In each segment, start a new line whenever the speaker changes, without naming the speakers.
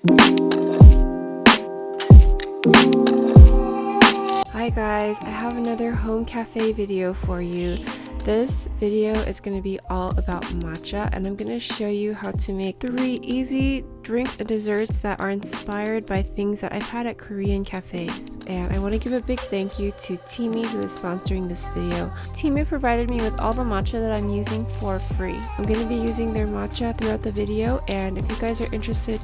Hi guys, I have another home cafe video for you. This video is going to be all about matcha, and I'm going to show you how to make 3 easy drinks and desserts that are inspired by things that I've had at Korean cafes. And I want to give a big thank you to Teami, who is sponsoring this video. Teami provided me with all the matcha that I'm using for free. I'm going to be using their matcha throughout the video, and if you guys are interested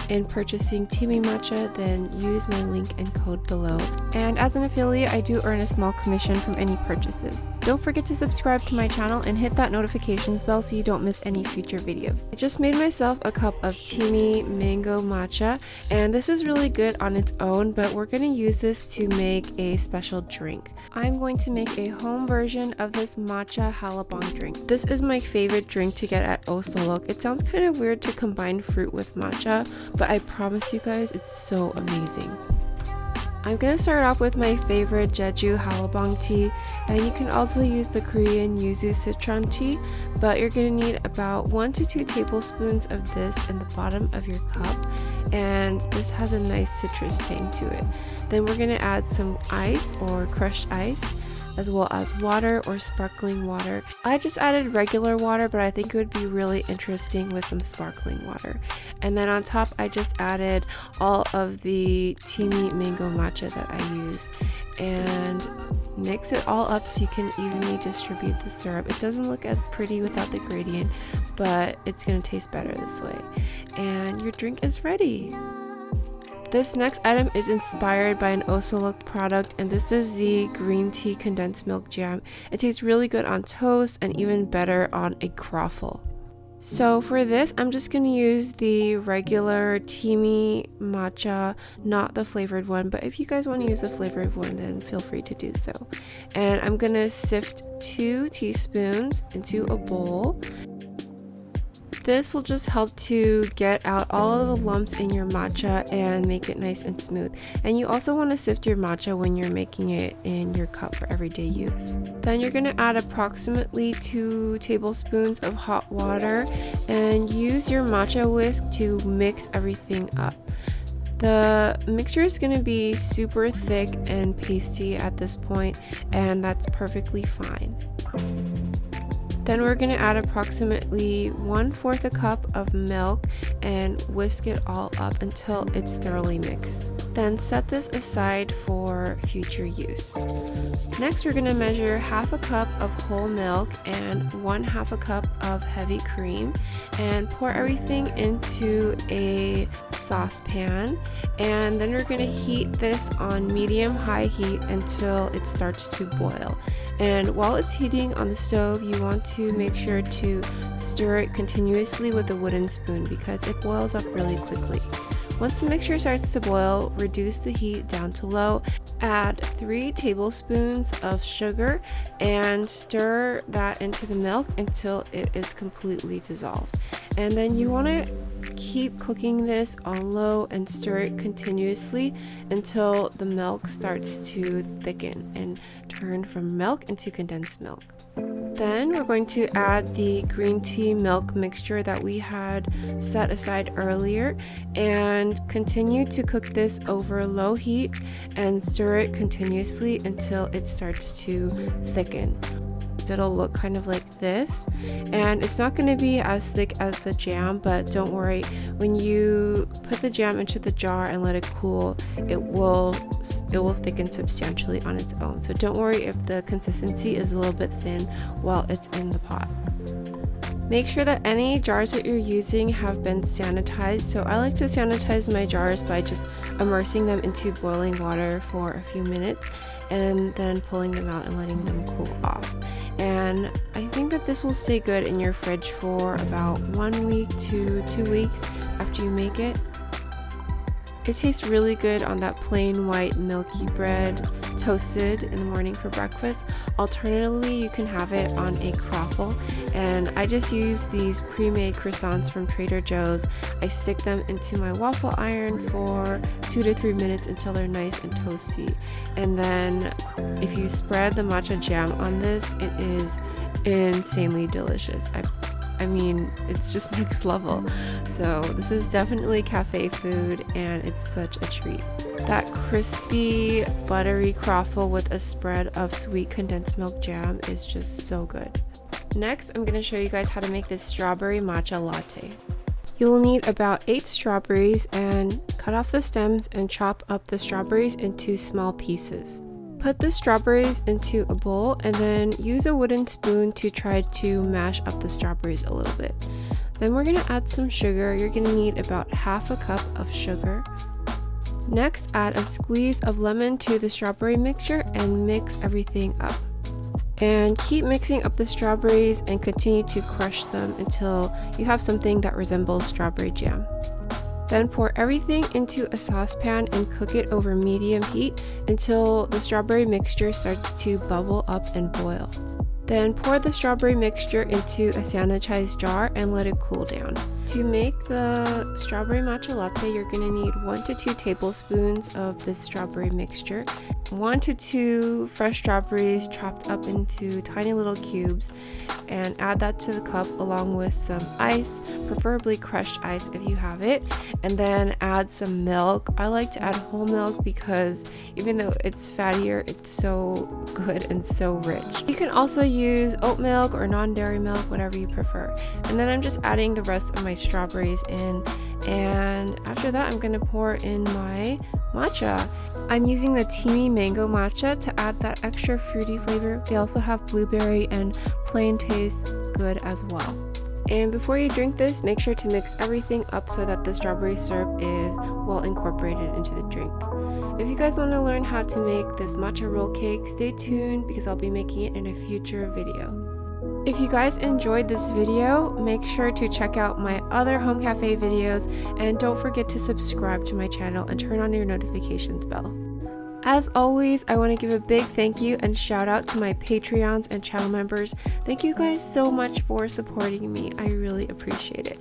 in purchasing Teami matcha, then use my link and code below. And as an affiliate, I do earn a small commission from any purchases. Don't forget to subscribe to my channel and hit that notifications bell so you don't miss any future videos. I just made myself a cup of Teami mango matcha, and this is really good on its own, but we're going to use this to make a special drink. I'm going to make a home version of this matcha Hallabong drink. This is my favorite drink to get at Osulloc. It sounds kind of weird to combine fruit with matcha, but I promise you guys, it's so amazing. I'm going to start off with my favorite Jeju Hallabong tea, and you can also use the Korean yuzu citron tea, but you're going to need about 1 to 2 tablespoons of this in the bottom of your cup, and this has a nice citrus tang to it. Then we're going to add some ice or crushed ice, as well as water or sparkling water. I just added regular water, but I think it would be really interesting with some sparkling water. And then on top, I just added all of the Teami mango matcha that I used, and mix it all up so you can evenly distribute the syrup. It doesn't look as pretty without the gradient, but it's gonna taste better this way. And your drink is ready. This next item is inspired by an Osulloc product, and this is the green tea condensed milk jam. It tastes really good on toast and even better on a croffle. So for this, I'm just going to use the regular Teami matcha, not the flavored one, but if you guys want to use the flavored one, then feel free to do so. And I'm going to sift 2 teaspoons into a bowl. This will just help to get out all of the lumps in your matcha and make it nice and smooth. And you also want to sift your matcha when you're making it in your cup for everyday use. Then you're going to add approximately 2 tablespoons of hot water and use your matcha whisk to mix everything up. The mixture is going to be super thick and pasty at this point, and that's perfectly fine. Then we're going to add approximately 1/4 a cup of milk and whisk it all up until it's thoroughly mixed. Then set this aside for future use. Next, we're going to measure 1/2 cup of whole milk and 1/2 cup of heavy cream and pour everything into a saucepan. And then we're going to heat this on medium-high heat until it starts to boil. And while it's heating on the stove, you want to make sure to stir it continuously with a wooden spoon because it boils up really quickly. Once the mixture starts to boil, reduce the heat down to low, add 3 tablespoons of sugar, and stir that into the milk until it is completely dissolved. And then you want to keep cooking this on low and stir it continuously until the milk starts to thicken and turn from milk into condensed milk. Then we're going to add the green tea milk mixture that we had set aside earlier and continue to cook this over low heat and stir it continuously until it starts to thicken. It'll look kind of like this, and it's not going to be as thick as the jam, but don't worry, when you put the jam into the jar and let it cool, it will thicken substantially on its own. So don't worry if the consistency is a little bit thin while it's in the pot. Make sure that any jars that you're using have been sanitized. So I like to sanitize my jars by just immersing them into boiling water for a few minutes and then pulling them out and letting them cool off. And I think that this will stay good in your fridge for about 1 week to 2 weeks after you make it. It tastes really good on that plain white milky bread, toasted in the morning for breakfast. Alternatively, you can have it on a croffle, and I just use these pre-made croissants from Trader Joe's. I stick them into my waffle iron for 2 to 3 minutes until they're nice and toasty, and then if you spread the matcha jam on this, it is insanely delicious. I mean, it's just next level. So this is definitely cafe food, and it's such a treat. That crispy, buttery croffle with a spread of sweet condensed milk jam is just so good. Next, I'm going to show you guys how to make this strawberry matcha latte. You'll need about 8 strawberries, and cut off the stems and chop up the strawberries into small pieces. Put the strawberries into a bowl and then use a wooden spoon to try to mash up the strawberries a little bit. Then we're going to add some sugar. You're going to need about half a cup of sugar. Next, add a squeeze of lemon to the strawberry mixture and mix everything up. And keep mixing up the strawberries and continue to crush them until you have something that resembles strawberry jam. Then pour everything into a saucepan and cook it over medium heat until the strawberry mixture starts to bubble up and boil. Then pour the strawberry mixture into a sanitized jar and let it cool down. To make the strawberry matcha latte, you're going to need 1 to 2 tablespoons of this strawberry mixture, 1 to 2 fresh strawberries chopped up into tiny little cubes, and add that to the cup along with some ice, preferably crushed ice if you have it, and then add some milk. I like to add whole milk because even though it's fattier, it's so good and so rich. You can also use oat milk or non-dairy milk, whatever you prefer. And then I'm just adding the rest of my strawberries in, and after that I'm going to pour in my matcha. I'm using the Teami mango matcha to add that extra fruity flavor. They also have blueberry, and plain tastes good as well. And before you drink this, make sure to mix everything up so that the strawberry syrup is well incorporated into the drink. If you guys want to learn how to make this matcha roll cake, stay tuned because I'll be making it in a future video. If you guys enjoyed this video, make sure to check out my other home cafe videos, and don't forget to subscribe to my channel and turn on your notifications bell. As always, I want to give a big thank you and shout out to my Patreons and channel members. Thank you guys so much for supporting me. I really appreciate it.